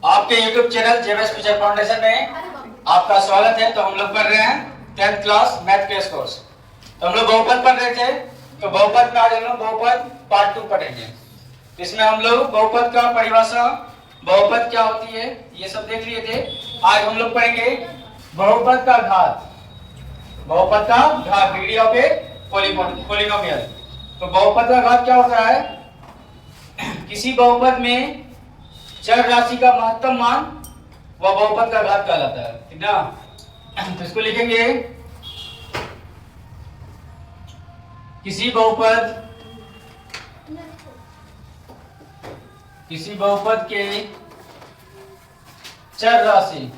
आपके YouTube channel JMS teacher foundation में आपका स्वागत है। तो हम लोग पढ़ रहे हैं 10th class math crash course. तो हम लोग बहुपद पढ़ रहे थे, तो बहुपद में आज हम लोग बहुपद पार्ट 2 पढ़ेंगे। इसमें हम लोग बहुपद का परिभाषा, बहुपद क्या होती है, ये सब देख लिए थे। आज हम लोग पढ़ेंगे बहुपद का घात। बहुपद का घात, डिग्री ऑफ ए पॉलिनोमियल। तो बहुपद का घात क्या होता है? किसी बहुपद में चर राशि का महत्तम मान वह बहुपद का घात कहलाता है, ठीक ना। तो इसको लिखेंगे, किसी बहुपद के चर राशि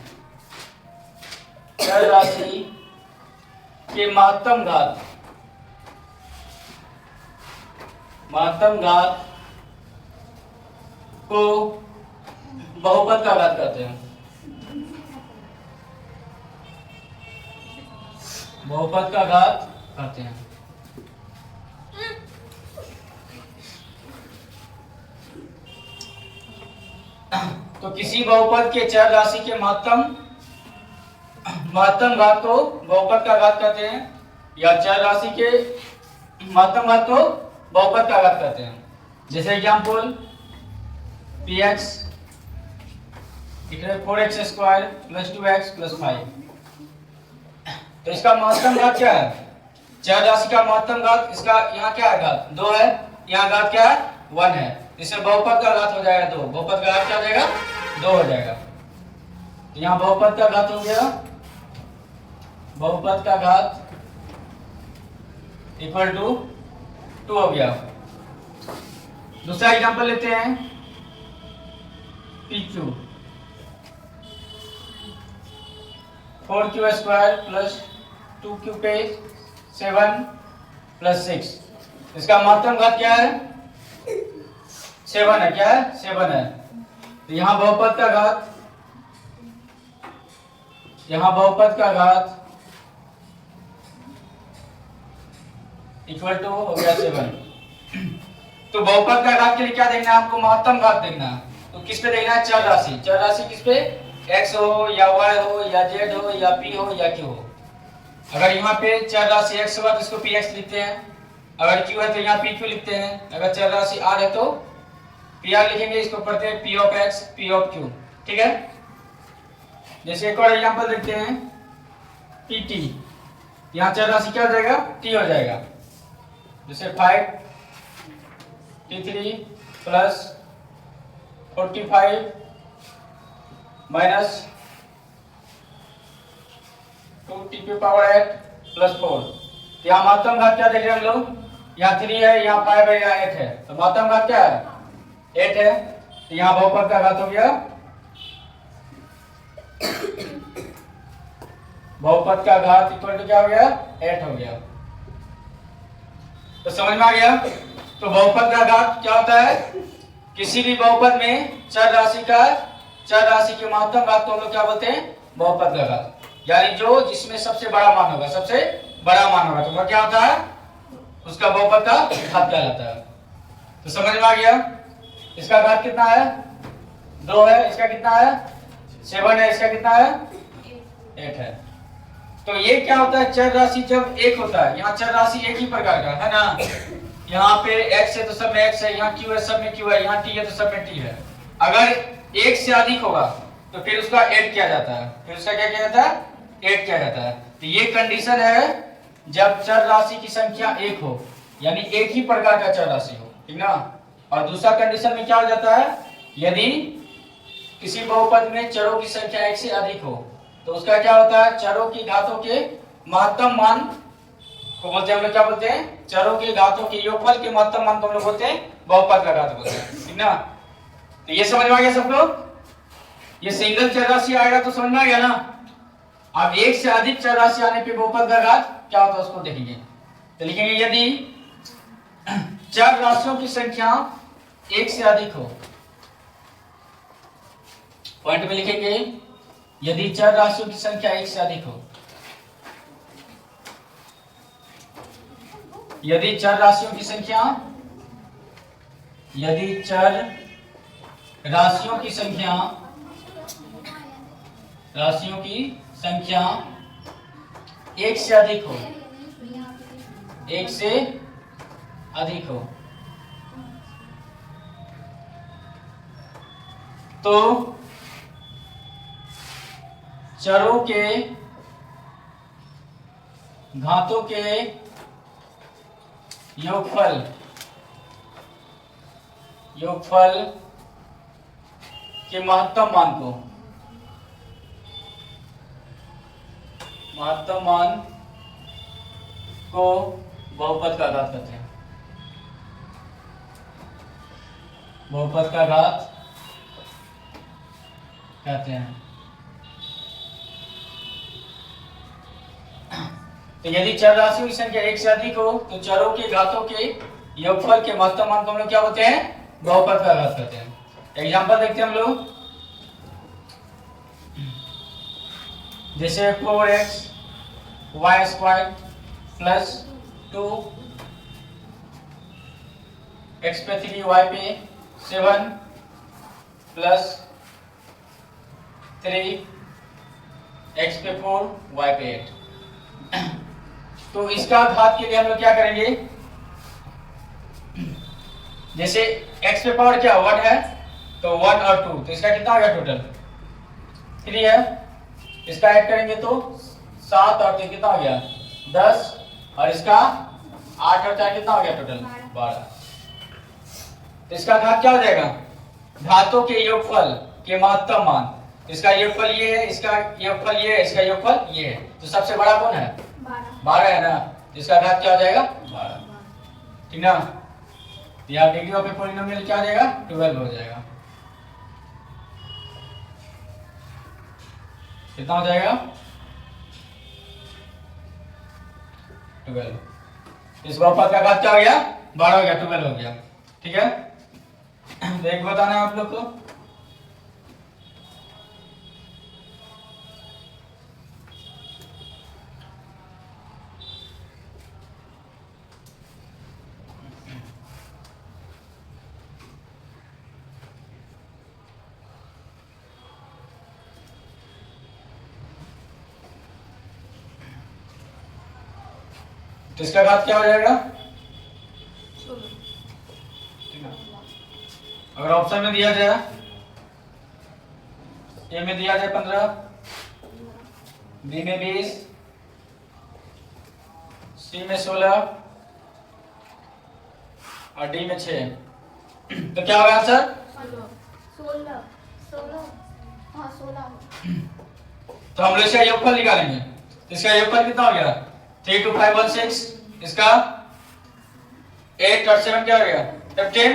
के महत्तम घात को बहुपद का घात कहते हैं। बहुपद का घात कहते हैं। तो किसी बहुपद के चर राशि के महत्तम घात को बहुपद का घात कहते हैं, या चर राशि के महत्तम घात को बहुपद का घात कहते हैं। जैसे example, px equal 4x square plus 2x plus 5। तो इसका महत्तम घात क्या है? चर राशि का महत्तम घात, इसका यहाँ क्या है? घात 2 है, यहाँ घात क्या है? 1 है। इससे बहुपद का घात हो जाएगा 2। बहुपद का घात क्या हो जाएगा? 2 हो जाएगा। तो यहाँ बहुपद का घात हो गया, बहुपद का घात इक्वल टू 2 हो गया। दूसरा एग्जांपल लेते हैं, PQ 4Q square plus 2Q पे 7 प्लस 6। इसका महत्तम घात क्या है? 7 है। क्या है? 7 है। तो यहाँ बहुपद का घात इक्वल टू हो गया 7। तो बहुपद का घात के लिए क्या देखना है आपको? महत्तम घात देखना है। तो किस पे देखना है? चर राशि। चर राशि किस पे? x हो या y हो या z हो या p हो या q हो। अगर यहाँ पे चर राशि x होगा तो इसको px लिखते हैं, अगर q है तो यहाँ pq लिखते हैं, अगर चर राशि r है तो pr लिखेंगे। इसको पढ़ते हैं p of x p of q, ठीक है। जैसे एक और एग्जांपल देखते हैं, pt। यहाँ चर राशि क्या हो जाएगा? t हो जाएगा। जैसे 5t3 plus 45 minus 2t power 8 plus 4। यहाँ महत्तम घात क्या देख रहे हैं हम लोग? यहाँ 3 है, यहाँ 5 है, यहाँ 8 है। तो महत्तम घात क्या है? 8 है। तो यहाँ बहुपद का घात हो गया, बहुपद का घात इक्वल टू क्या हो गया? 8 हो गया। तो समझ में आ गया? तो बहुपद का घात क्या होता है? किसी भी बहुपद में चर राशि के महत्तम घात को हम लोग क्या बोलते हैं? बहुपद का घात। यानी जो जिसमें सबसे बड़ा मान होगा, तो वह क्या होता है? उसका बहुपद का घात कहलाता है। तो समझ में आ गया? इसका घात कितना है? 2 है। इसका कितना है? 7 है। इसका कितना है? 8 है। तो ये क्या होता है? चर राशि जब एक होता है, यहाँ चर राशि एक ही प्रकार का है ना। यहाँ पे x है तो सब में x है, यहाँ q है सब में q है, यहाँ t है तो सब में t है। अगर एक से अधिक होगा तो फिर उसका ऐड किया जाता है। फिर उसका क्या किया जाता है? ऐड किया जाता है। तो ये कंडीशन है जब चर राशि की संख्या एक हो, यानी एक ही प्रकार का चर राशि हो, ठीक ना। और दूसरा कंडीशन में क्या हो जाता है? यदि किसी बहुपद में चरों की संख्या एक से अधिक हो तो उसका क्या होता है? चरों की घातों के महत्तम मान को बोलते हैं हम लोग, क्या बोलते हैं? चरों के घातों के योगफल के महत्तम मान को हम लोग बोलते हैं बहुपद का घात बोलते हैं, ठीक ना। तो ये समझ में आ गया सब लोग? ये सिंगल चर राशि आएगा तो समझ में आ गया ना। अब एक से अधिक चर राशि आने पे बहुपद का घात क्या होता है उसको देखेंगे। तो लिखेंगे, यदि चर राशियों की संख्या एक से अधिक हो, पॉइंट में लिखेंगे, यदि चर राशियों की संख्या एक से अधिक हो, यदि चर राशियों की संख्या राशियों की संख्या एक से अधिक हो, एक से अधिक हो तो चरों के घातों के योगफल के महत्तम मान को बहुपद का घात कहते हैं। बहुपद का घात कहते हैं। तो यदि चर राशियों की संख्या एक से अधिक हो तो चरों के घातों के योगफल के महत्तम मान को हम लोग क्या होते हैं? बहुपद का घात कहते हैं। एग्जांपल देखते हैं हम लोग, जैसे 4x y square plus 2 x पे 3 y पे 7 प्लस 3 x पे 4 y पे 8। तो इसका घात के लिए हम लोग क्या करेंगे? जैसे x पे पावर क्या 1 है तो 1 और 2, तो इसका कितना हो गया टोटल? 3 है। इसका ऐड करेंगे तो 7 और 3 कितना हो गया? 10, और इसका 8 और 4 कितना हो गया टोटल? 12। तो इसका घात क्या हो जाएगा? घातों के योगफल के महत्तम मान। इसका योगफल ये है, इसका योगफल ये है, इसका योगफल ये है। तो सबसे बड़ा कौन है? 12 है ना। इसका घात क्या हो जाएगा? 12। ठीक ना। या डिग्री ऑफ ए पॉलिनोमियल क्या हो जाएगा? 12 हो जाएगा। कितना हो जाएगा? 12। इस बहुपद का घात क्या हो गया? 12 हो गया, 12 हो गया। ठीक है। तो एक बताना है आप लोग को, तो इसका घात क्या हो जाएगा? अगर ऑप्शन में दिया जाए, ए में दिया जाए 15, बी में 20, सी में 16 और डी में 6, तो क्या होगा आंसर? 16। तो हम लोग इसका योगफल निकालेंगे। इसका योगफल कितना हो गया? 3 2 5 1 6। इसका 8 और 7 क्या हो गया? 15,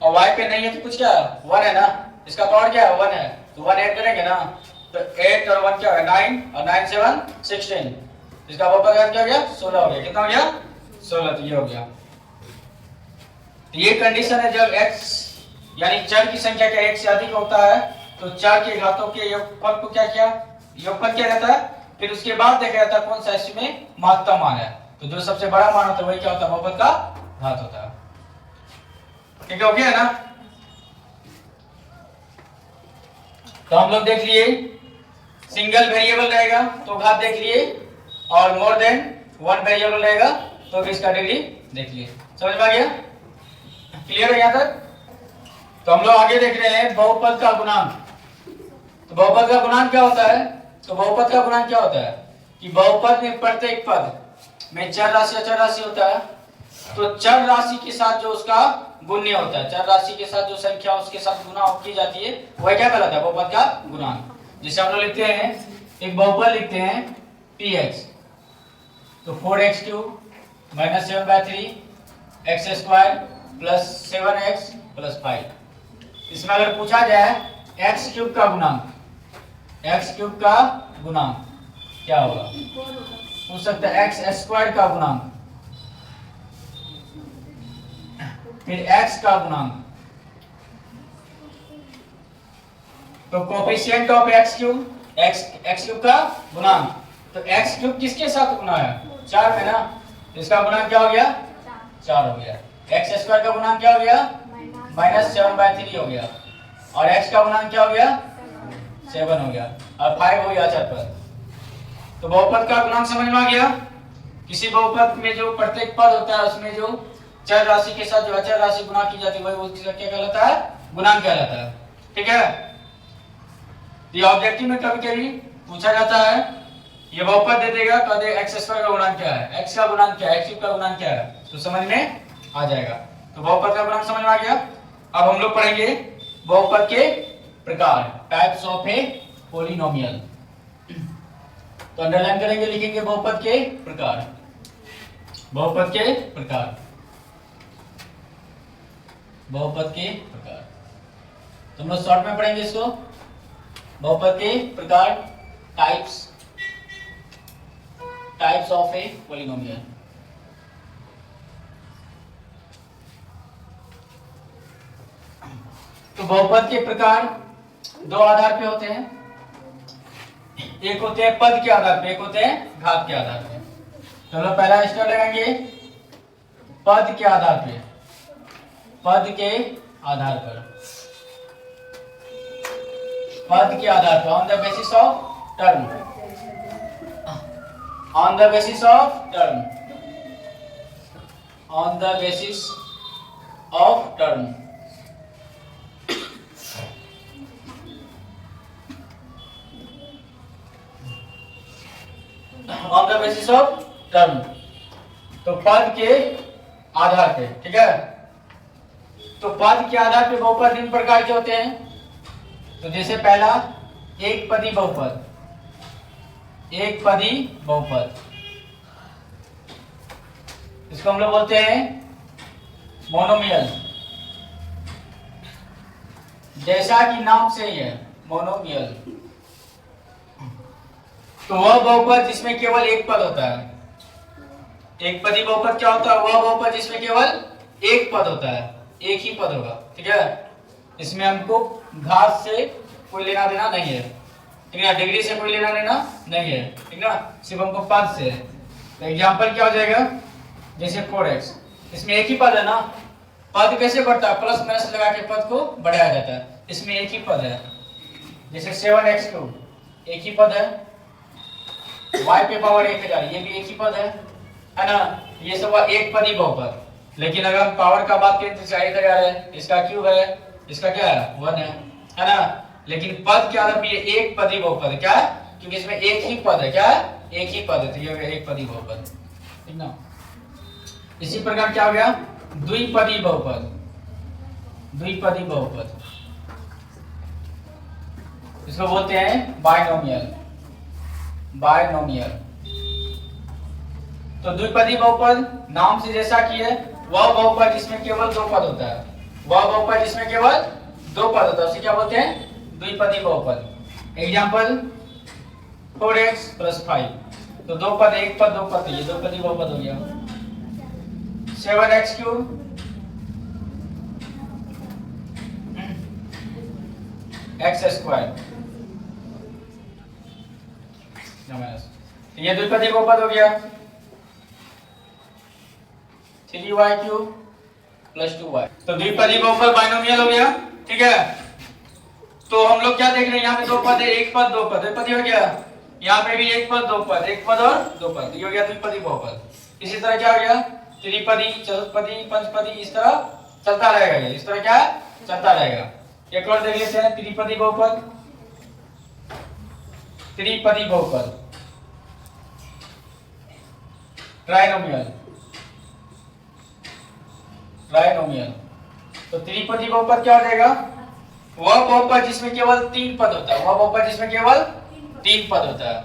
और y पे नहीं है तो कुछ क्या 1 है ना। इसका पावर क्या है? 1 है, तो 1 ऐड करेंगे ना, तो 8 और 1 क्या है? 9, और 9 7 16। इसका बहुपद क्या हो गया? 16 हो गया। कितना हो गया? 16। तो ये हो गया। तो ये कंडीशन है जब x यानी चर की संख्या का 1 से अधिक होता है तो चर के घातों के योगफल को क्या योगफल क्या रहता है। फिर उसके बाद देखा जाता है कौन सा इसमें महत्तम मान है। तो जो सबसे बड़ा मान होता है वही क्या होता है? बहुपद का घात होता है। ठीक हो गया ना। तो हम लोग देख लिए सिंगल वेरिएबल रहेगा तो घात देख लिए, और मोर देन 1 वेरिएबल रहेगा तो भी इसका डिग्री देख लिए। समझ में आ गया? क्लियर है यहाँ तक? तो हम लोग आगे देख रहे हैं बहुपद का गुणांक। तो बहुपद का गुणांक क्या होता है? तो बहुपद का गुणांक क्या होता है कि बहुपद में प्रत्येक पद में चर राशि अचर राशि होता है, तो चर राशि के साथ जो उसका गुण्य होता है, चर राशि के साथ जो संख्या उसके साथ गुणा की जाती है वह क्या कहलाता है? बहुपद का गुणांक। जैसे हम लोग लिखते हैं एक बहुपद लिखते हैं px, तो 4x³ - 7/3 x² plus 7x plus 5। इसमें अगर पूछा जाए x³ का गुणांक, x³ का गुणांक क्या होगा? पूछ सकता है x² का गुणांक, फिर x का गुणांक। तो कोफिशिएंट ऑफ x³ का गुणांक, तो x³ किसके साथ गुना है? 4 में ना। इसका गुणांक क्या हो गया? 4 हो गया। x² का गुणांक क्या हो गया? -7/3 हो गया। और x का गुणांक क्या हो गया? 7 हो गया और 5 हो गया अचर पद। तो बहुपद का गुणांक समझ में आ गया। किसी बहुपद में जो प्रत्येक पद होता है उसमें जो चर राशि के साथ जो अचर राशि गुणा की जाती है वही उसका क्या कहलाता है, गुणांक कहलाता है। ठीक है, ये ऑब्जेक्टिव में कभी कभी पूछा जाता है, ये बहुपद दे देगा तो दे x स्क्वायर का गुणांक क्या है, x का गुणांक क्या है, x क्यूब का गुणांक क्या है, तो समझ में आ जाएगा। तो बहुपद का गुणांक समझ में आ गया। अब हम लोग पढ़ेंगे बहुपद के प्रकार, टाइप्स ऑफ ए पॉलिनोमियल। तो अंडरलाइन करेंगे, लिखेंगे बहुपद के प्रकार, बहुपद के प्रकार, बहुपद के प्रकार। तो हम लोग शॉर्ट में पढ़ेंगे इसको, बहुपद के प्रकार, types, types of a polynomial. तो बहुपद के प्रकार दो आधार पे होते हैं, एक होते हैं पद के आधार पे, एक होते हैं घात के आधार पे। तो हम लोग पहला स्टेप लगाएंगे पद के आधार पे, पद के आधार पर, पद के आधार पर, on the basis of term, on the basis of term, on the basis of term. On the basis of term, तो पद के आधार पे। ठीक है, तो पद के आधार पे बहुपद तीन प्रकार के होते हैं। तो जैसे पहला एक पदी बहुपद, एक पदी बहुपद, इसको हम लोग बोलते हैं मोनोमियल। जैसा कि नाम से ही है मोनोमियल, तो वह बहुपद जिसमें केवल एक पद होता है। एक पदी बहुपद क्या होता है, वह बहुपद जिसमें केवल एक पद होता है, एक ही पद होगा। ठीक है, इसमें हमको घात से कोई लेना देना नहीं है, ठीक है, डिग्री से कोई लेना देना नहीं है, ठीक ना, सिर्फ हमको पद से है। तो एग्जांपल क्या हो जाएगा, जैसे 4x, इसमें एक ही पद है ना, पद कैसे बढ़ता है, प्लस माइनस लगा के पद को बढ़ाया जाता है, इसमें एक ही पद है। जैसे 7x3 एक ही पद है, y पे पावर 1000 ये भी एक ही पद है ना, ये सब एक पदी बहुपद। लेकिन अगर हम पावर का बात करें तो 1000 है, इसका क्यूब है, इसका क्या है 1 है ना। लेकिन पद के आधार पे ये एक पदी बहुपद है, क्या है, क्योंकि इसमें एक ही पद है, क्या है, एक ही पद है, तो ये एक पदी बहुपद, ठीक ना। इसी प्रकार क्या हो गया, द्विपदी बहुपद, द्विपदी बहुपद, इसको बोलते हैं बायनोमियल, बायनोमियल। तो द्विपदी बहुपद नाम से जैसा कि है, वह बहुपद जिसमें केवल दो पद होता है, वह बहुपद जिसमें केवल दो पद होता है उसे क्या बोलते हैं, द्विपदी बहुपद। एग्जांपल 4x + 5, तो दो पद, एक पद दो पद, ये दो पदी बहुपद हो गया। 7x3 x², ये द्विपदी बहुपद हो गया। 3y³ + 2y, तो द्विपदी बहुपद बाइनोमियल हो गया। ठीक है, तो हम लोग क्या देख रहे हैं, यहाँ पे दो पद है, एक पद दो पद, द्विपदी हो गया। यहाँ पे भी एक पद दो पद, एक पद और दो पद, ये हो गया द्विपदी बहुपद। इसी तरह क्या हो गया, त्रिपदी, चतुष्पदी, पंचपदी, इस तरह चलता रहेगा, ये इस तरह क्या चलता रहेगा। एक और देख लेते हैं, त्रिपदी बहुपद, त्रिपदी बहुपद, ट्राइनोमियल, ट्राइनोमियल। तो त्रिपदी बहुपद क्या हो जाएगा, वह बहुपद जिसमें केवल तीन पद होता है, वह बहुपद जिसमें केवल तीन पद होता है।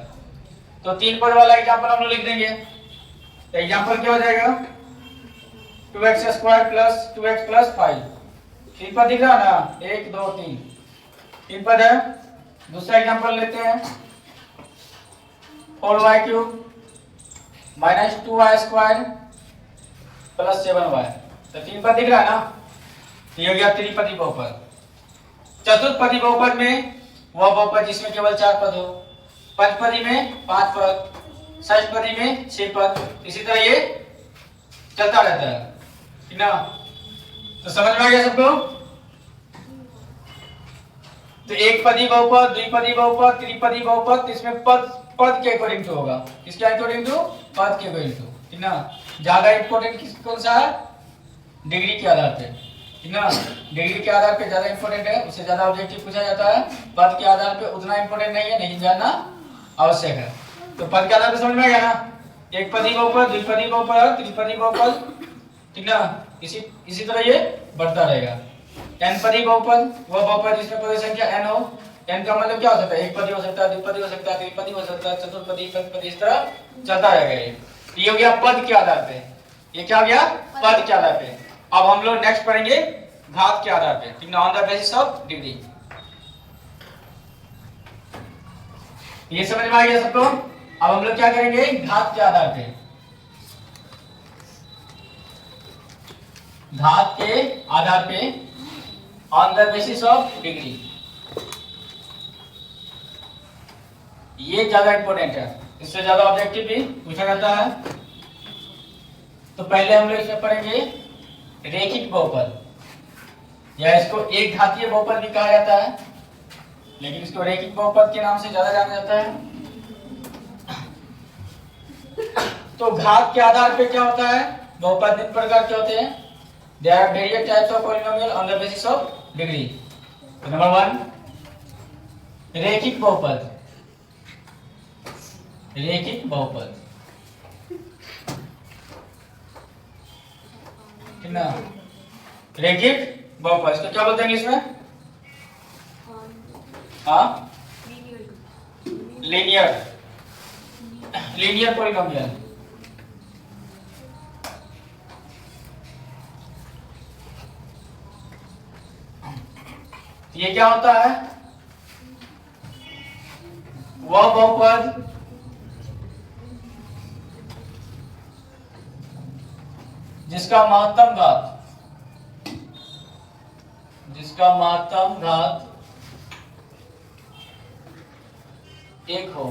तो तीन पद वाला एग्जांपल हम लोग लिख देंगे। तो एग्जांपल क्या हो जाएगा, 2x² + 2x + 5, तीन पद दिख रहा है ना, 1 2 3, तीन पद है। दूसरा एग्जांपल लेते हैं, 4y³ - 2y² + 7y, तो तीन पद दिख रहा है ना, ये हो गया त्रिपदी बहुपद। चतुष्पदी बहुपद में वह बहुपद जिसमें केवल चार पद हो, पंचपदी में 5 पद, षष्ठपदी में 6 पद, इसी तरह ये चलता रहता है, ठीक ना। तो समझ में आ गया सबको। तो एक पदी बहुपद, द्विपदी बहुपद, त्रिपदी बहुपद, इसमें पद पद के अकॉर्डिंग टू होगा। किसके अकॉर्डिंग टू? पद के अकॉर्डिंग टू, ठीक ना। ज्यादा इंपॉर्टेंट कौन सा है? डिग्री के आधार पे, ठीक ना। डिग्री के आधार पे ज्यादा इंपॉर्टेंट है, उससे ज्यादा ऑब्जेक्टिव पूछा जाता है। पद के आधार पे उतना इंपॉर्टेंट नहीं है, लेकिन जानना आवश्यक है। तो पद के आधार पे समझ में आ गया ना, एक पदी बहुपद, द्विपदी बहुपद, त्रिपदी बहुपद, ठीक ना। इसी तरह ये बढ़ता रहेगा। n पदी बहुपद वो बहुपद जिसमें पद संख्या n हो। n का मतलब क्या हो सकता है? एक पदी हो सकता है, द्विपदी हो सकता है, त्रिपदी हो सकता है, चतुर्पदी, पंचपदी, इस तरह चलता रहेगा। ये हो गया पद के आधार पे। ये क्या हो गया? पद के आधार पे। अब हम लोग नेक्स्ट पढ़ेंगे घात के आधार पे, ठीक ना, on the basis of degree. ये समझ में आ गया सबको? अब हम लोग क्या करेंगे? घात के आधार पे, घात के आधार पे on the basis of degree. ये ज्यादा इंपॉर्टेंट है, इससे ज्यादा ऑब्जेक्टिव भी पूछा जाता है। तो पहले हम लोग इसमें पढ़ेंगे रेखिक बहुपद, या इसको एक घातीय बहुपद भी कहा जाता है, लेकिन इसको रेखिक बहुपद के नाम से ज्यादा जाना जाता है। तो घात के आधार पे क्या होता है? बहुपद निम्न प्रकार के होते हैं। There are various types of polynomial on the basis of degree. Number 1, रेखिक बहुपद। रेखिक बहुपद, ठीक ना। रेखिक बहुपद इसको क्या बोलते हैं इसमें? हाँ, लीनियर, लीनियर पॉलिनोमियल। ये क्या होता है? वह बहुपद जिसका महत्तम घात, जिसका महत्तम घात एक हो,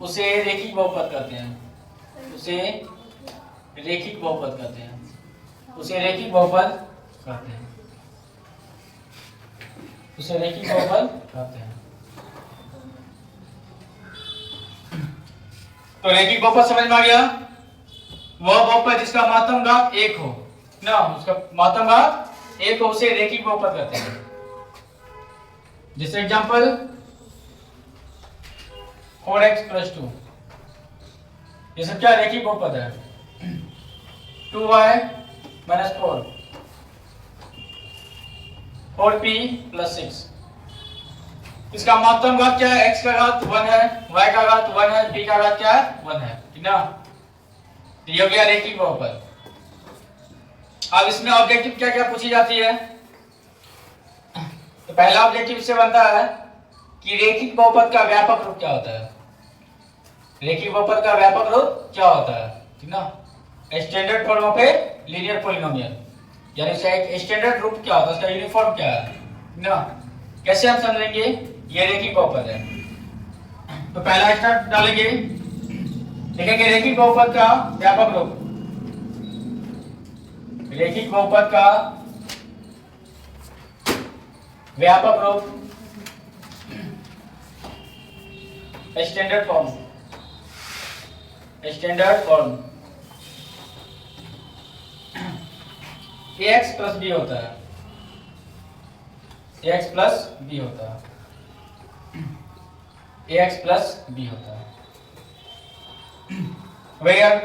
उसे रेखिक बहुपद कहते हैं। उसे रेखिक बहुपद कहते हैं। उसे रेखिक बहुपद कहते हैं। उसे रेखिक बहुपद कहते हैं। तो रेखिक बहुपद समझ में आ गया? वह बहुपद जिसका महत्तम घात एक हो ना, उसका महत्तम घात एक हो, उसे रेखिक बहुपद कहते हैं। जैसे एग्जांपल 4x + 2, ये सब क्या रेखिक बहुपद है। 2y - 4, 4p + 6, इसका महत्तम घात क्या है? x का घात 1 है, y का घात 1 है, p का घात क्या है? 1 है, ठीक ना। ये हो गया रेखिक बहुपद। अब इसमें ऑब्जेक्टिव क्या क्या पूछी जाती है? तो पहला ऑब्जेक्टिव इससे बनता है कि रेखिक बहुपद का व्यापक रूप क्या होता है। रेखिक बहुपद का व्यापक रूप क्या होता है, ठीक ना। Standard form of a linear polynomial, यानी इसका एक स्टैंडर्ड रूप क्या होता है, उसका यूनिफॉर्म क्या है, ठीक ना। कैसे हम समझेंगे ये रेखिक बहुपद है? तो पहला स्टेप डालेंगे, देखेंगे रेखिक बहुपद का व्यापक रूप। रेखिक बहुपद का व्यापक रूप, standard form, standard form ax + b होता है। ax + b होता है। ax + b होता है। where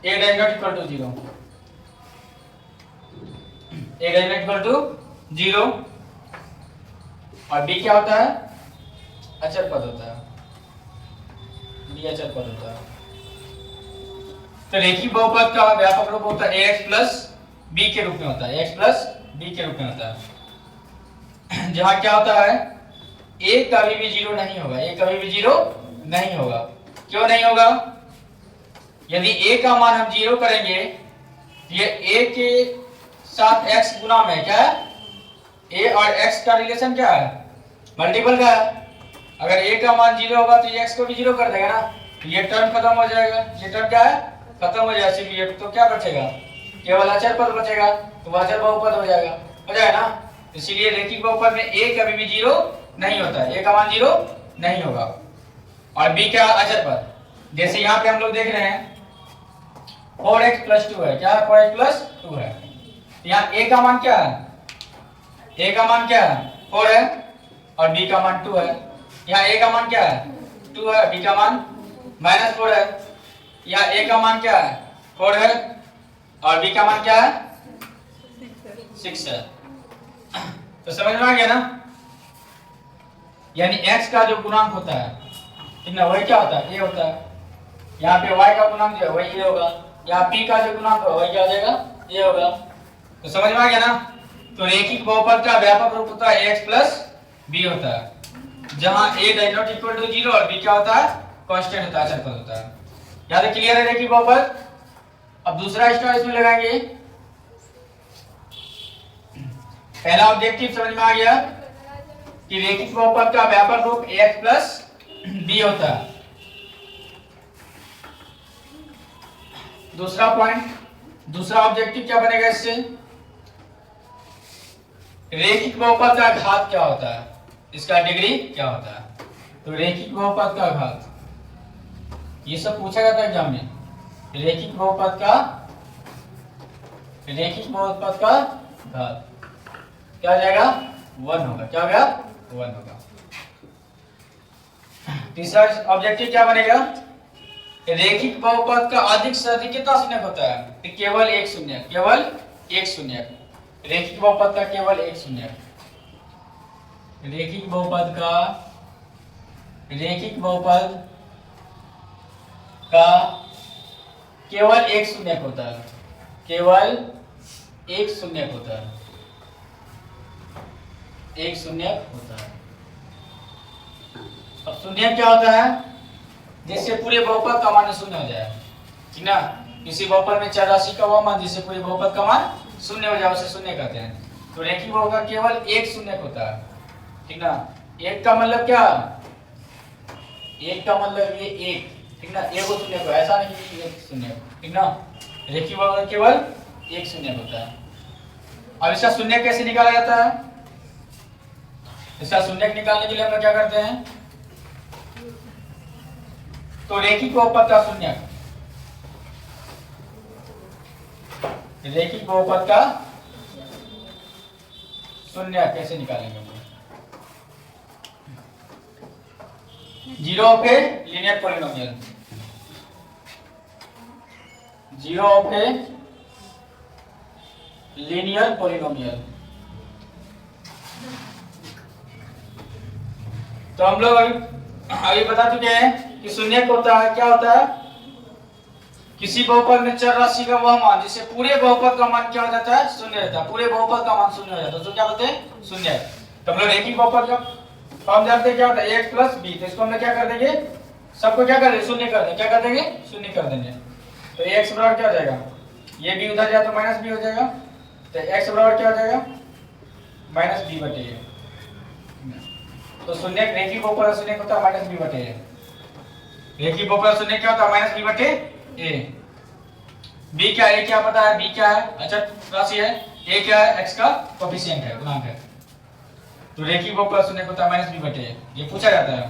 a does not equal to 0, a does not equal to 0, और b क्या होता है? अचर पद होता है। b अचर पद होता है। तो रेखिक बहुपद का व्यापक रूप होता है ax + b के रूप में होता है। ax + b के रूप में होता है, जहां क्या होता है? a कभी भी 0 नहीं होगा। a कभी भी 0 नहीं होगा। क्यों नहीं होगा? यदि a का मान हम 0 करेंगे, ये a के साथ x गुना में क्या है? a और x का रिलेशन क्या है? मल्टीपल का है। अगर a का मान 0 होगा तो ये x को भी 0 कर देगा ना, तो ये टर्म खत्म हो जाएगा। ये टर्म क्या है? खत्म हो जाएगा। तो क्या बचेगा? केवल अचर पद बचेगा, तो वह अचर बहुपद हो जाएगा, हो जाएगा ना। इसीलिए रैखिक बहुपद में a कभी भी 0 नहीं होता है, a का मान 0 नहीं होगा। और b क्या अचर पद, जैसे यहाँ पे हम लोग देख रहे हैं 4x + 2 है, क्या 4x + 2 है, यहाँ a का मान क्या है, a का मान क्या है 4 है और b का मान 2 है। यहाँ a का मान क्या है 2 है, b का मान -4 है। यहाँ a का मान क्या है 4 है और b का मान क्या है 6 है। तो समझ में आ गया ना, यानी x का जो गुणांक होता है कितना, वही क्या होता है a होता है। यहाँ पे y का गुणांक जो है वही a होगा, यहाँ p का जो गुणांक है वही क्या हो जाएगा a होगा। तो समझ में आ गया ना। तो रैखिक बहुपद का व्यापक रूप होता है x + b होता है, जहां a does not equal to 0 और b क्या होता है कांस्टेंट होता है, अचर पद होता है। याद क्लियर है रैखिक बहुपद। अब दूसरा स्टार इसमें लगाएंगे। पहला ऑब्जेक्टिव समझ में आ गया कि रैखिक बहुपद का व्यापक रूप x + b होता है। दूसरा पॉइंट, दूसरा ऑब्जेक्टिव क्या बनेगा इससे, रैखिक बहुपद का घात क्या होता है, इसका डिग्री क्या होता है। तो रैखिक बहुपद का घात, ये सब पूछा जाता है एग्जाम में। रैखिक बहुपद का घात क्या हो जाएगा 1 होगा, क्या होगा 1 होगा। तीसरा ऑब्जेक्टिव क्या बनेगा, रैखिक बहुपद का अधिक से अधिक कितना शून्य होता है, तो केवल एक शून्य, केवल एक शून्य। रैखिक बहुपद का केवल एक शून्य, रैखिक बहुपद का केवल एक शून्य होता है, केवल एक शून्य होता है, एक शून्य होता है। अब शून्य क्या होता है, जिससे पूरे बहुपद का मान शून्य हो जाए, ठीक ना। किसी बहुपद में चर राशि का वह मान जिससे पूरे बहुपद का मान शून्य हो जाए उसे शून्य कहते हैं। तो रैखिक बहुपद का केवल एक शून्य होता है, ठीक ना। एक का मतलब क्या, एक का मतलब ये एक, ठीक ना, एक शून्य को, ऐसा नहीं कि एक शून्य, ठीक ना। रैखिक बहुपद का केवल एक शून्य होता है। अब इसका शून्य कैसे निकाला जाता है, इसका शून्य निकालने के लिए हम लोग क्या करते हैं, तो रैखिक बहुपद का शून्य, रैखिक बहुपद का शून्य कैसे निकालेंगे हम लोग, zero of a linear polynomial, zero of a linear polynomial. तो हम लोग अभी बता चुके हैं कि शून्य होता है, क्या होता है, किसी बहुपद में चर राशि का वह मान जिससे पूरे बहुपद का मान क्या हो जाता है शून्य रहता है, पूरे बहुपद का मान शून्य हो जाता है, तो क्या बोलते हैं शून्य। तो हम लोग रैखिक बहुपद का फॉर्म जानते हैं क्या होता है, x + b। तो इसको हम लोग क्या कर देंगे, सबको क्या कर देंगे शून्य कर देंगे, क्या कर देंगे शून्य कर देंगे। तो x बराबर क्या हो जाएगा, ये b उधर जाए तो -b हो जाएगा, तो x बराबर क्या हो जाएगा -b/a। तो शून्य रैखिक बहुपद शून्य होता है -b/a, रैखिक बहुपद शून्य क्या होता है -b/a। b क्या है, क्या पता है, b क्या है अचर राशि है, a क्या है x का कोएफिशिएंट है, गुणांक है। तो रैखिक बहुपद शून्य होता है -b/a, ये पूछा जाता है,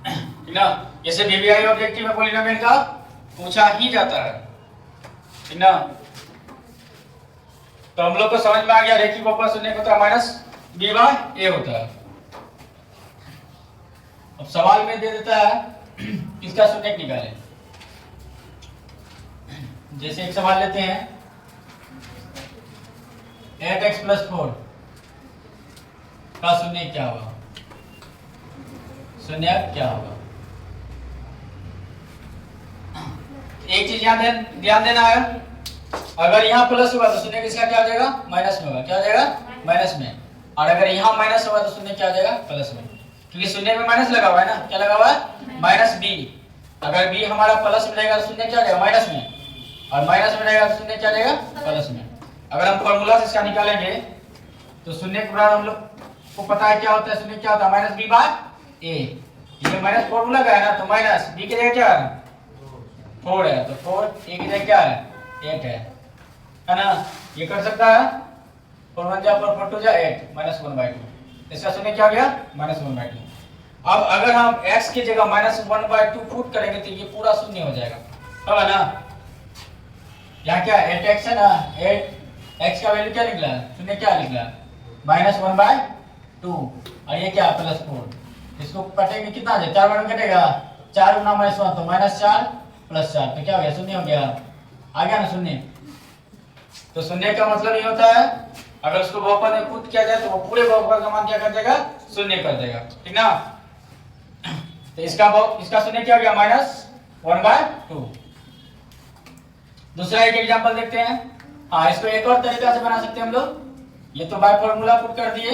ठीक ना। जैसे वीवीआई ऑब्जेक्टिव है पॉलिनोमियल का पूछा ही जाता है, ठीक ना। तो हम लोग को समझ में आ गया रैखिक बहुपद शून्य होता है -b/a होता है। अब सवाल में दे देता है इसका शून्य निकालें। जैसे एक सवाल लेते हैं 8x + 4 का शून्य क्या होगा, शून्य क्या होगा। एक चीज ध्यान देना है, अगर यहाँ प्लस हुआ तो शून्य किसका क्या हो जाएगा माइनस में होगा, क्या हो जाएगा माइनस में। और अगर यहाँ माइनस हुआ तो शून्य क्या हो जाएगा प्लस में, क्योंकि शून्य में माइनस लगा हुआ है ना, क्या लगा हुआ है -b। अगर b हमारा प्लस में रहेगा तो शून्य क्या हो जाएगा माइनस में, और माइनस में रहेगा तो शून्य क्या जाएगा प्लस में। अगर हम फॉर्मूला से इसका निकालेंगे तो शून्य के बराबर हम लोग को पता है क्या होता है, शून्य क्या होता है -b/a। ये माइनस फॉर्मूला का है ना, तो -b की जगह क्या है 4 है, तो 4 a की जगह क्या है 8 है, है ना, ये कर सकता है। 4 1 जा 4 4 2 जा 8 -1/2। इसका शून्य क्या हो गया -1/2। अब अगर हम x की जगह -1/2 पुट करेंगे तो ये पूरा शून्य हो जाएगा, अब है ना। यहाँ क्या 8x है ना, 8x का वैल्यू क्या निकला, शून्य क्या निकला -1/2, और ये क्या +4। इसको कटेंगे कितना आ जाए, 4 बार में कटेगा, 4 गुना -1 तो -4 + 4 तो क्या हो गया, शून्य हो गया, आ गया ना शून्य। तो शून्य का मतलब ये होता है अगर उसको बहुपद में पुट किया जाए तो वो पूरे बहुपद का मान क्या कर देगा, शून्य कर देगा, ठीक ना। तो इसका शून्य क्या हो गया -1/2। दूसरा एक एग्जांपल देखते हैं। हाँ, इसको एक और तरीका से बना सकते हैं हम लोग। ये तो बाय फॉर्मूला पुट कर दिए।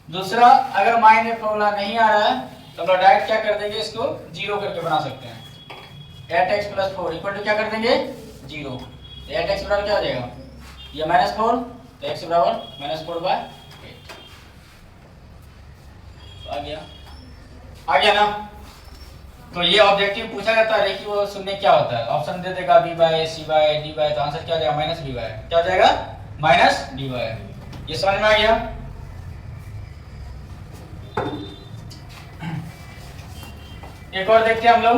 दूसरा, अगर माइंड में फॉर्मूला नहीं आ रहा है तो हम लोग डायरेक्ट क्या कर देंगे, इसको 0 करके बना सकते हैं। 8x + 4 इक्वल टू क्या कर देंगे 0। 8x बराबर क्या हो जाएगा, ये -4 तो x बराबर -4/8 आ गया ना। तो ये ऑब्जेक्टिव पूछा जाता है कि वो शून्य क्या होता है, ऑप्शन दे देगा b/, c/d/, तो आंसर क्या आ जाएगा -dy। क्या आ जाएगा -dy। ये समझ में आ गया। एक और देखते हैं हम लोग,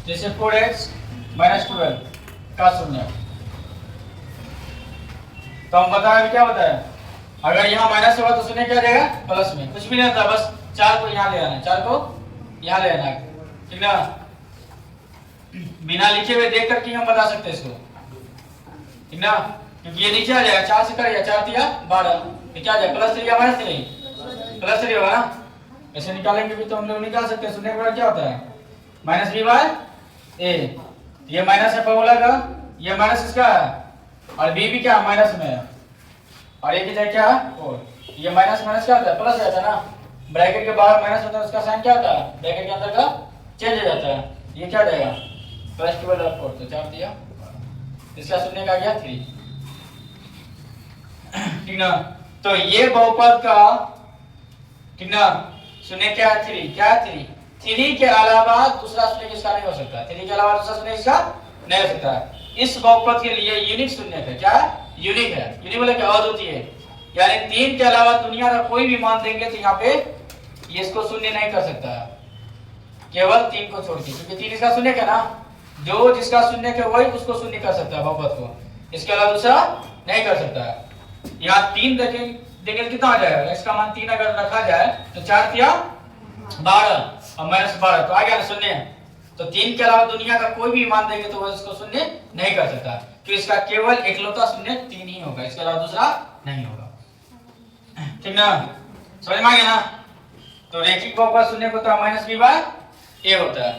जैसे 4x - 12 का शून्य। तो हम बताएं क्या होता है, अगर यहाँ माइनस होगा तो शून्य क्या आ जाएगा प्लस में, कुछ भी नहीं होता, बस 4 को यहाँ ले आना, 4 को यहाँ ले आना, ठीक ना। बिना लिखे हुए देख करके हम बता सकते हैं इसको, ठीक ना, क्योंकि ये नीचे आ जाएगा, 4 से करिए, 4 तिया 12, तो क्या आ जाएगा +3 या -3, +3 होगा ना। ऐसे निकालेंगे भी तो हम लोग निकाल सकते हैं। शून्य का क्या होता है -b/a, ये माइनस है फॉर्मूला का, ये माइनस इसका है, और b भी क्या माइनस में है, और ये की जगह क्या है 4। ये माइनस क्या होता है, प्लस रहता है ना, ब्रैकेट के बाहर माइनस होता है, उसका साइन क्या होता है, ब्रैकेट के अंदर का चेंज हो जाता है। ये क्या जाएगा +12/4, तो 4 दिया, इसका शून्य का गया 3, ठीक ना। तो ये बहुपद का, ठीक ना, शून्य क्या है 3, क्या है 3 के अलावा दूसरा शून्य किसका नहीं हो सकता, 3 के अलावा दूसरा शून्य किसका नहीं हो सकता। इस बहुपद के लिए यूनिक शून्य है, क्या यूनिक है, यूनिक मतलब क्या अद्वितीय है, यानी 3 के अलावा दुनिया का कोई भी मान देंगे तो यहाँ पे ये इसको शून्य नहीं कर सकता, केवल 3 को छोड़ के, क्योंकि 3 इसका शून्य है ना, जो जिसका शून्य है वही उसको शून्य कर सकता है बहुपद को, इसके अलावा दूसरा नहीं कर सकता है। यहाँ 3 देखें कितना आ जाएगा, इसका मान 3 अगर रखा जाए तो 4 तिया 12 और -12 तो आ गया ना शून्य। तो 3 के अलावा दुनिया का कोई भी मान देंगे तो वो इसको शून्य नहीं कर सकता, क्योंकि इसका केवल इकलौता शून्य 3 ही होगा, इसके अलावा दूसरा नहीं होगा, ठीक ना, समझ में आ गया ना। तो रैखिक बहुपद शून्य को तो -b/a होता है,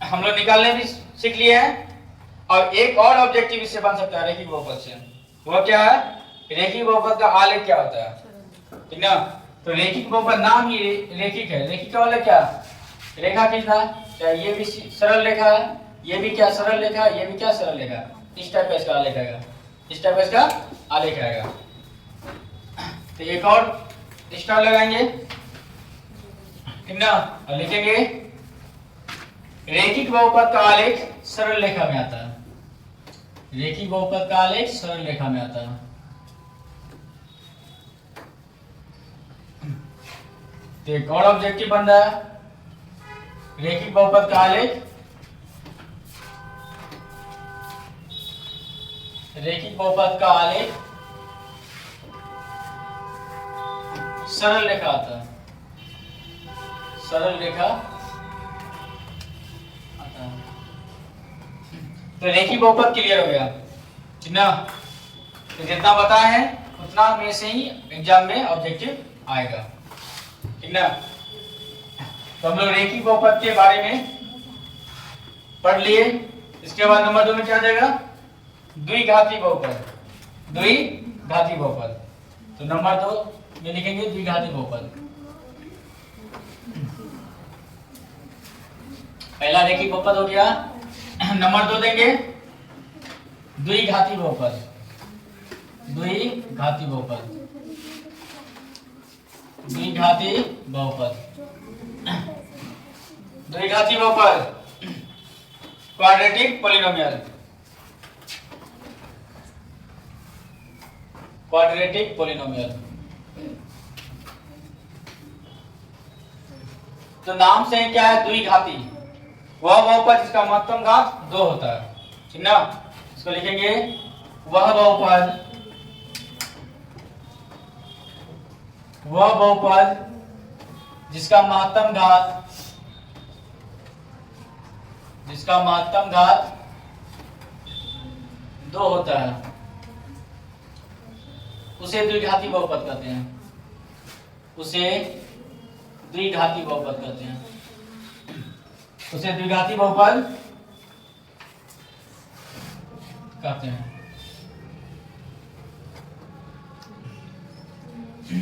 हम लोग निकालने भी सीख लिए हैं। और एक और ऑब्जेक्टिव इससे बन सकता है रैखिक बहुपद से, वो क्या है, रैखिक बहुपद का आलेख क्या होता है, ठीक ना। तो रैखिक बहुपद नाम ही रैखिक है, रैखिक का मतलब क्या, रेखा खींचना, चाहे ये भी सरल रेखा है, ये भी क्या सरल रेखा, ये भी क्या सरल रेखा, इस टाइप का इसका आलेख आएगा, इस टाइप का इसका आलेख आएगा। तो एक और स्टार लगाएंगे, ठीक ना, और लिखेंगे रैखिक बहुपद का आलेख सरल रेखा में आता है, रैखिक बहुपद का आलेख सरल रेखा में आता है। तो एक और ऑब्जेक्टिव बन रहा है, रैखिक बहुपद का आलेख, रैखिक बहुपद का आलेख सरल रेखा आता है, सरल रेखा आता है। तो रैखिक बहुपद क्लियर हो गया, ठीक ना। तो जितना बताए हैं उतना में से ही एग्जाम में ऑब्जेक्टिव आएगा, ठीक ना। तो हम लोग रैखिक बहुपद के बारे में पढ़ लिए। इसके बाद नंबर 2 में क्या आ जाएगा, द्विघाती बहुपद, द्विघाती बहुपद। तो नंबर 2 में लिखेंगे द्विघाती बहुपद। पहला रैखिक बहुपद हो गया, नंबर 2 देंगे द्विघाती बहुपद, द्विघाती बहुपद, द्विघाती बहुपद। द्विघाती बहुपद क्वाड्रेटिक पोलिनोमियल, क्वाड्रेटिक पोलिनोमियल। तो नाम से क्या है, द्विघाती, वह बहुपद जिसका महत्तम घात 2 होता है, ठीक ना। इसको लिखेंगे वह बहुपद, वह बहुपद जिसका महत्तम घात, जिसका महत्तम घात 2 होता है, उसे द्विघाती बहुपद कहते हैं, उसे द्विघाती बहुपद कहते हैं, उसे द्विघाती बहुपद कहते हैं।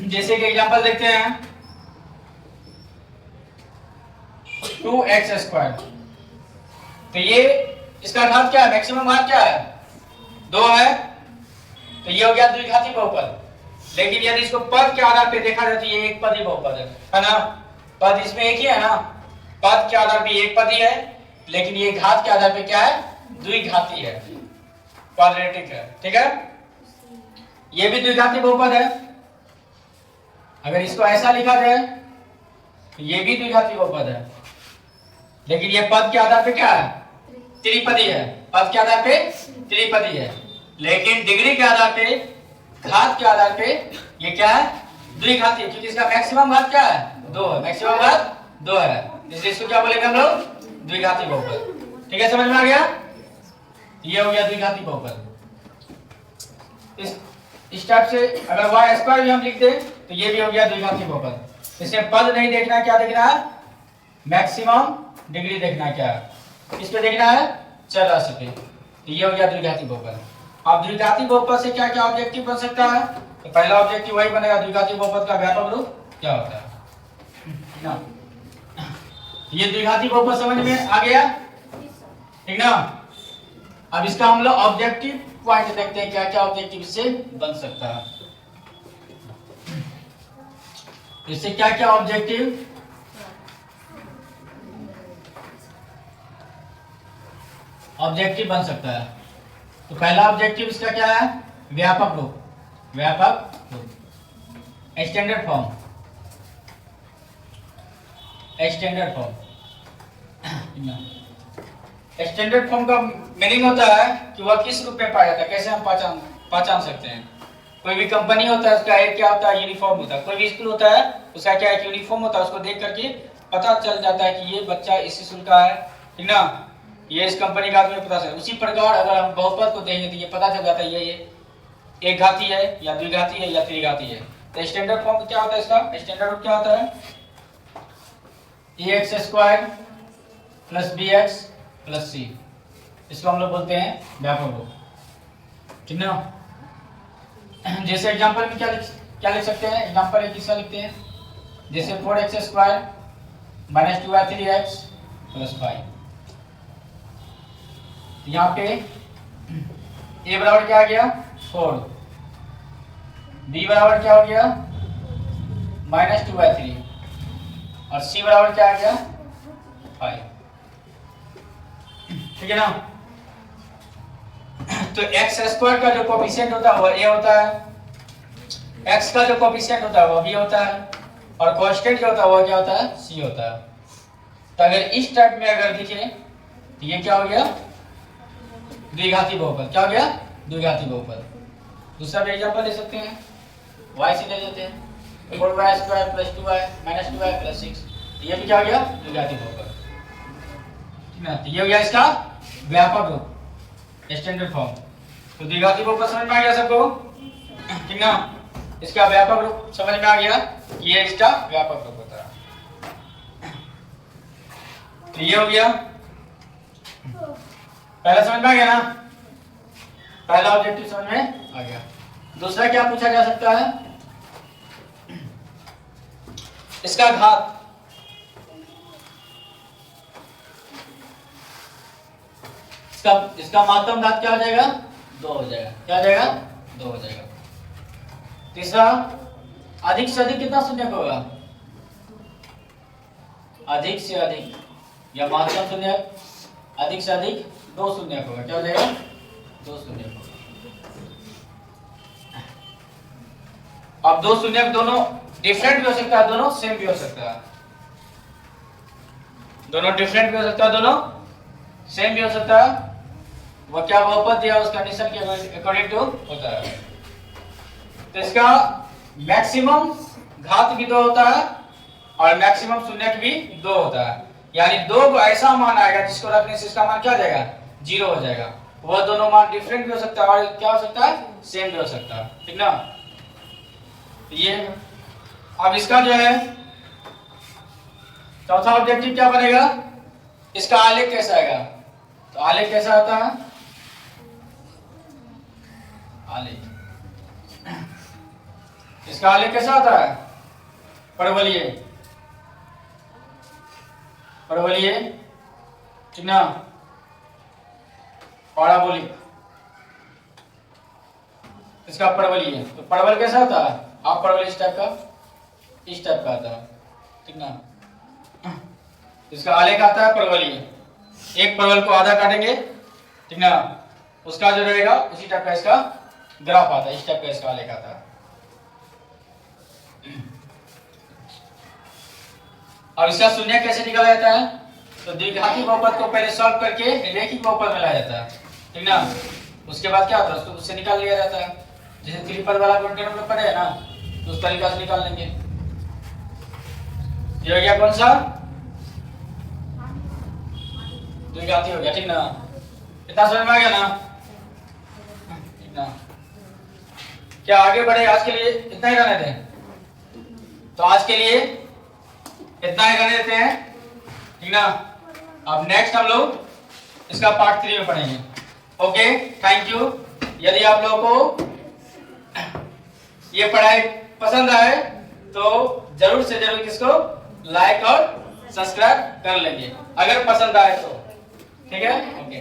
जैसे कि एग्जांपल देखते हैं, 2x², तो ये इसका घात क्या है, मैक्सिमम घात क्या है, 2 है, तो ये हो गया द्विघाती बहुपद। लेकिन यदि इसको पद के आधार पे देखा जाए तो ये एक पदी बहुपद है ना, पद इसमें एक ही है ना, पद के आधार पे एक पदी है, लेकिन ये घात के आधार पे क्या है, द्विघाती है, क्वाड्रेटिक है, ठीक है। ये भी द्विघाती बहुपद है। अगर इसको ऐसा लिखा जाए तो ये भी द्विघाती बहुपद है, लेकिन ये पद के आधार पे क्या है, त्रिपदी है, पद के आधार पे त्रिपदी है, लेकिन डिग्री के आधार पे, घात के आधार पे ये क्या है, द्विघाती, क्योंकि इसका मैक्सिमम घात क्या है, 2 है, मैक्सिमम घात 2 है, इसलिए इसको क्या बोलेंगे हम लोग, द्विघाती बहुपद। ठीक है, समझ में आ गया, ये हो गया द्विघाती बहुपद। इस टाइप से अगर y² भी हम लिख दें तो ये भी हो गया द्विघाती बहुपद। इसमें पद नहीं देखना, क्या देखना है, मैक्सिमम डिग्री देखना, क्या किस पे देखना है, चर राशि पे, तो ये हो गया द्विघाती बहुपद। अब द्विघाती बहुपद से क्या क्या ऑब्जेक्टिव बन सकता है, तो पहला ऑब्जेक्टिव वही बनेगा, द्विघाती बहुपद का व्यापक रूप क्या होता है ना। ये द्विघाती बहुपद समझ में आ गया, ठीक ना। अब इसका हम लोग ऑब्जेक्टिव पॉइंट देखते हैं, क्या क्या ऑब्जेक्टिव इससे बन सकता है, इससे क्या क्या ऑब्जेक्टिव बन सकता है। तो पहला ऑब्जेक्टिव इसका क्या है, व्यापक रूप, व्यापक रूप, extended form, extended form. Extended form का मीनिंग होता है कि वह किस रूप में पाया जाता है, कैसे हम पहचान सकते हैं। कोई भी कंपनी होता है, उसका एक क्या होता है, यूनिफॉर्म होता है। कोई भी स्कूल होता है, उसका क्या एक यूनिफॉर्म होता है, उसको देख करके पता चल जाता है कि ये बच्चा इस स्कूल का है, ठीक ना, ये इस कंपनी का आदमी, पता चल। उसी प्रकार अगर हम बहुपद को देखेंगे तो ये पता चल जाता है ये एक घाती है या द्विघाती है या त्रिघाती है। तो स्टैंडर्ड फॉर्म क्या होता है, इसका स्टैंडर्ड रूप क्या होता है, ax² + bx + c, इसको हम लोग बोलते हैं व्यापक रूप, ठीक ना। जैसे एग्जांपल में क्या लिख सकते हैं, एग्जांपल एक किसका लिखते हैं, जैसे 4x² - 2y3x + 5। यहाँ पे a बराबर क्या आ गया, 4, b बराबर क्या हो गया, -2y3, और c बराबर क्या आ गया, 5, ठीक है ना। तो x² का जो कोफिशिएंट होता है वो a होता है, x का जो कोफिशिएंट होता है वो b होता है, और कांस्टेंट जो होता है वो क्या होता है, c होता है। तो अगर इस टाइप में अगर दिखे तो ये क्या हो गया, द्विघाती बहुपद। क्या हो गया, द्विघाती बहुपद। दूसरा भी एग्जांपल ले सकते हैं, y से ले लेते हैं, 4y² + 2y - 2y + 6, ये भी क्या हो गया, द्विघाती बहुपद, ठीक ना। ये हो गया इसका व्यापक रूप, स्टैंडर्ड फॉर्म। तो द्विघाती बहुपद समझ में आ गया सबको, ठीक ना। इसका व्यापक रूप समझ में आ गया, ये इसका व्यापक रूप होता है। तो ये हो गया, पहला समझ में आ गया ना, पहला ऑब्जेक्टिव समझ में आ गया। दूसरा क्या पूछा जा सकता है, इसका घात, इसका महत्तम घात क्या हो जाएगा, 2 हो जाएगा, क्या हो जाएगा, 2 हो जाएगा। तीसरा, अधिक से अधिक कितना शून्यक होगा, अधिक से अधिक, या महत्तम शून्यक अधिक से अधिक 2 शून्य होगा, क्या हो जाएगा 2 शून्य होगा। अब 2 शून्य दोनों डिफरेंट भी हो सकता है, दोनों सेम भी हो सकता है, दोनों डिफरेंट भी हो सकता है, दोनों सेम भी हो सकता है। वो क्या बहुपद दिया उस कंडीशन के अकॉर्डिंग टू होता है। तो इसका मैक्सिमम घात भी 2 होता है और मैक्सिमम शून्यक भी 2 होता है, यानी 2 ऐसा मान आएगा जिसको रखने से इसका मान क्या हो जाएगा 0 हो जाएगा। वह दोनों मान डिफरेंट भी हो सकता है और क्या हो सकता है सेम भी हो सकता है, ठीक ना। ये अब इसका जो है चौथा ऑब्जेक्टिव क्या बनेगा, इसका आलेख कैसा आएगा। तो आलेख कैसा होता है, आलेख इसका आलेख कैसा होता है, परवलयीय, परवलयीय, ठीक ना, पैराबोलिक, इसका परवलयीय। तो परवल कैसा होता है, आप परवल इस टाइप का आता है, ठीक ना। इसका आलेख आता है परवलयीय, एक परवल को आधा काटेंगे, ठीक ना, उसका जो रहेगा उसी टाइप का इसका ग्राफ आता है, इस टाइप का इसका आलेख आता है। और इसका शून्य कैसे निकाला जाता है, तो द्विघाती बहुपद को पहले सॉल्व करके रैखिक बहुपद में लाया जाता है, ठीक ना। उसके बाद क्या होता है उसको उससे निकाल लिया जाता है, जैसे त्रिपद वाला गुणन हम लोग पढ़े हैं ना, तो उस तरीका से निकाल लेंगे। ये हो गया कौन सा, द्विघाती हो गया, ठीक ना। इतना समझ में आ गया ना, ठीक ना। क्या आगे बढ़े, आज के लिए इतना ही रहने दें, तो आज के लिए इतना ही रहने देते हैं, ठीक ना। अब नेक्स्ट हम लोग इसका पार्ट 3 में पढ़ेंगे। Okay, thank you. यदि आप लोगों को ये पढ़ाई पसंद आए तो जरूर से जरूर इसको लाइक और सब्सक्राइब कर लेंगे, अगर पसंद आए तो, ठीक है। ओके।